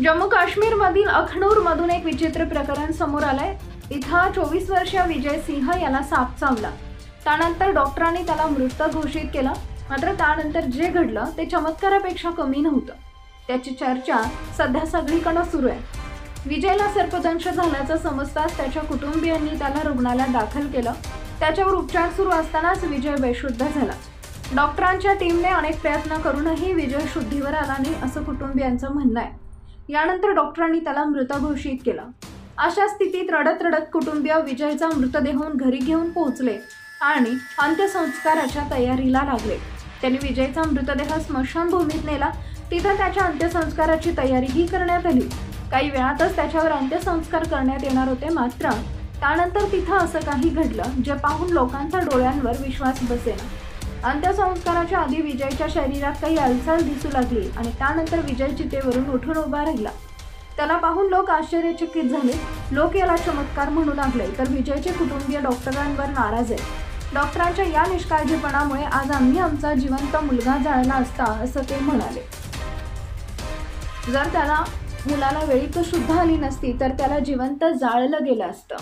जम्मू काश्मीरमधील अखनूरमधून एक विचित्र प्रकरण समोर आलंय। इथं 24 वर्षीय विजय सिंह याला साप चावला। त्यानंतर डॉक्टरांनी त्याला मृत घोषित केलं। मात्र त्यानंतर जे घडलं ते चमत्कारापेक्षा कमी नव्हतं। त्याची चर्चा सध्या सगळीकडे सुरू आहे। विजयला सर्पदंश झाल्याचं समजताच त्याच्या कुटुंबियांनी त्याला रुग्णालयात दाखल केलं। त्याच्यावर उपचार सुरू असतानाच विजय बेशुद्ध झाला। डॉक्टरांच्या टीमने अनेक प्रयत्न करूनही विजय शुद्धीवर आला नाही असं कुटुंबियांचं म्हणणं आहे। यानंतर डॉक्टरांनी त्याला मृत घोषित केलं। अशा स्थितीत रडत रडत कुटुंबीय विजयचा मृतदेह घरी घेऊन पोहोचले आणि अंत्यसंस्काराच्या तयारीला लागले। त्यांनी विजयचा मृतदेह स्मशानभूमीत नेला। तिथे त्याच्या अंत्यसंस्काराची तयारीही करण्यात आली। काही वेळातच त्याच्यावर अंत्यसंस्कार करण्यात येणार होते। मात्र त्यानंतर तिथं असं काही घडलं जे पाहून लोकांच्या डोळ्यांवर विश्वास बसेना। अंत्यसंस्काराच्या आधी विजयच्या शरीरात काही हालचाल दिसू लागली आणि त्यानंतर विजय चितेवरून उठून उभा राहिला। त्याला पाहून लोक आश्चर्यचकित झाले। लोक याला चमत्कार म्हणू लागले, तर विजयचे कुटुंबीय डॉक्टरांवर नाराज आहेत। डॉक्टरांच्या या निष्काळजीपणामुळे आज आम्ही आमचा जिवंत मुलगा जाळला असता असं ते म्हणाले। जर त्याला मुलाला वेळीच शुद्ध आली नसती तर त्याला जिवंत जाळलं गेलं असतं।